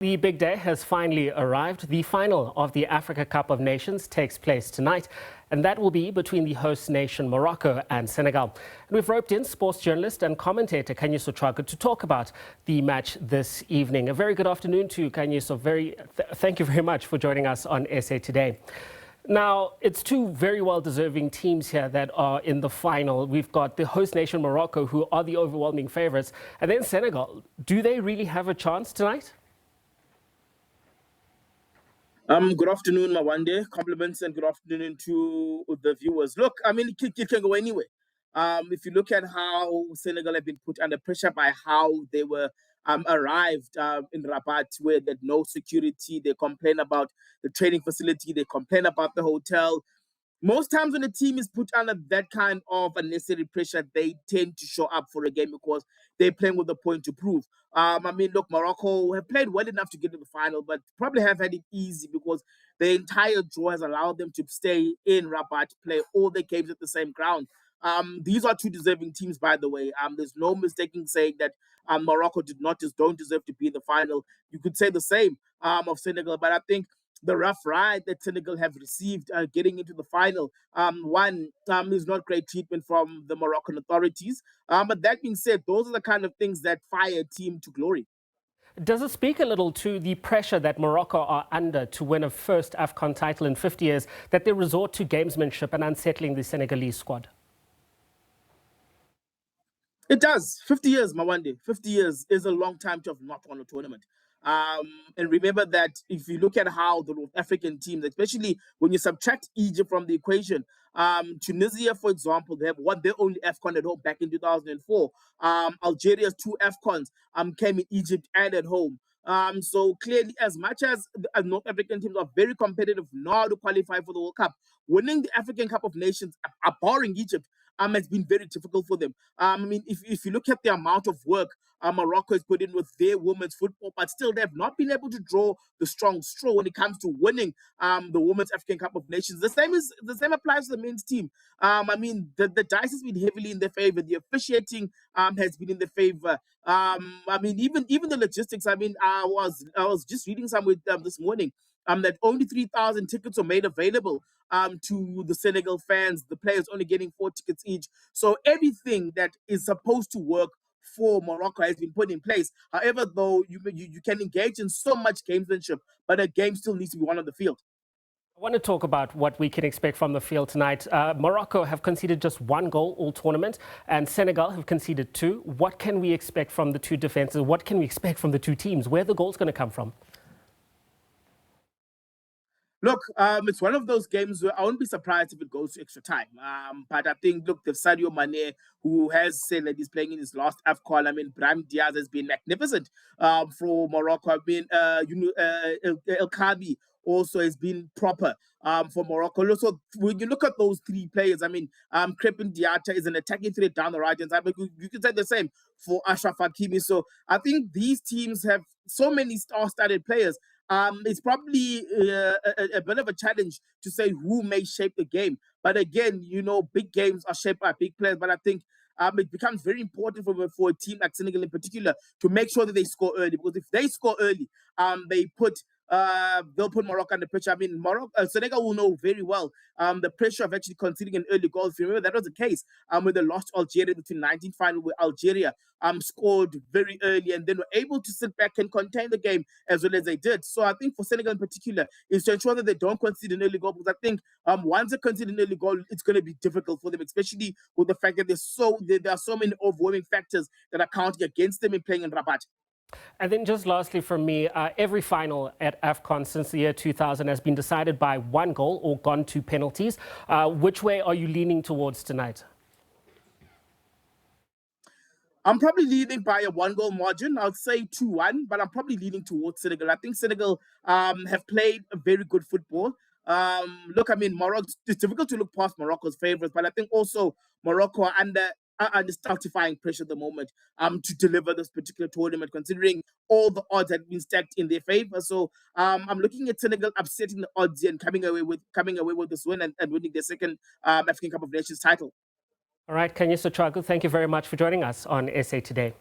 The big day has finally arrived. The final of the Africa Cup of Nations takes place tonight, and that will be between the host nation Morocco and Senegal. And we've roped in sports journalist and commentator Khanyiso Tshwaku to talk about the match this evening. A very good afternoon to you, Khanyiso. Thank you very much for joining us on SA Today. Now, it's two very well-deserving teams here that are in the final. We've got the host nation Morocco, who are the overwhelming favourites, and then Senegal. Do they really have a chance tonight? Good afternoon, Mawande. Compliments and good afternoon to the viewers. Look, I mean, it can go anywhere. If you look at how Senegal have been put under pressure by how they were arrived in Rabat, where there's no security, they complain about the training facility, they complain about the hotel. Most times when a team is put under that kind of unnecessary pressure, they tend to show up for a game because they're playing with a point to prove. I mean, look, Morocco have played well enough to get to the final, but probably have had it easy because the entire draw has allowed them to stay in Rabat, play all the games at the same ground. These are two deserving teams, by the way. There's no mistaking saying that Morocco don't deserve to be in the final. You could say the same of Senegal, but I think the rough ride that Senegal have received getting into the final, is not great treatment from the Moroccan authorities. But that being said, those are the kind of things that fire a team to glory. Does it speak a little to the pressure that Morocco are under to win a first AFCON title in 50 years, that they resort to gamesmanship and unsettling the Senegalese squad? It does. 50 years, Mawande. 50 years is a long time to have not won a tournament. And remember that if you look at how the North African teams, especially when you subtract Egypt from the equation, Tunisia, for example, they have won their only AFCON at home back in 2004. Algeria's two AFCONs came in Egypt and at home. So clearly, as much as the North African teams are very competitive now to qualify for the World Cup, winning the African Cup of Nations, barring Egypt, has been very difficult for them. I mean, if you look at the amount of work Morocco has put in with their women's football, but still they have not been able to draw the strong straw when it comes to winning the Women's African Cup of Nations. The same applies to the men's team. I mean, the dice has been heavily in their favor. The officiating has been in their favor. I mean, even the logistics. I mean, I was just reading somewhere this morning that only 3,000 tickets were made available to the Senegal fans. The players only getting 4 tickets each. So everything that is supposed to work for Morocco has been put in place. However, though, you can engage in so much gamesmanship, but a game still needs to be won on the field. I want to talk about what we can expect from the field tonight. Morocco have conceded just 1 goal all tournament, and Senegal have conceded 2. What can we expect from the two defenses? What can we expect from the two teams? Where are the goals going to come from? Look, it's one of those games where I won't be surprised if it goes to extra time. But I think, look, the Sadio Mane, who has said that he's playing in his last AFCON. I mean, Brahim Diaz has been magnificent for Morocco. I mean, El Khabi also has been proper for Morocco. So when you look at those 3 players, I mean, Crepin Diatta is an attacking threat down the right hand side, but you can say the same for Achraf Hakimi. So I think these teams have so many star-studded players. It's probably a bit of a challenge to say who may shape the game. But again, you know, big games are shaped by big players. But I think it becomes very important for a team like Senegal in particular to make sure that they score early. Because if they score early, they'll put Morocco under pressure. I mean, Senegal will know very well the pressure of actually conceding an early goal. If you remember, that was the case when they lost Algeria between 19 final, where Algeria scored very early and then were able to sit back and contain the game as well as they did. So I think for Senegal in particular is to ensure that they don't concede an early goal, because I think once they concede an early goal, it's going to be difficult for them, especially with the fact that there are so many overwhelming factors that are counting against them in playing in Rabat. And then just lastly from me, every final at AFCON since the year 2000 has been decided by 1 goal or gone to penalties. Which way are you leaning towards tonight? I'm probably leaning by a 1-goal margin. I would say 2-1, but I'm probably leaning towards Senegal. I think Senegal have played a very good football. Look, I mean, Morocco, it's difficult to look past Morocco's favourites, but I think also Morocco are under stultifying pressure at the moment to deliver this particular tournament, considering all the odds have been stacked in their favour. So I'm looking at Senegal upsetting the odds and coming away with this win and winning their second African Cup of Nations title. All right, Khanyiso Tshwaku, thank you very much for joining us on SA Today.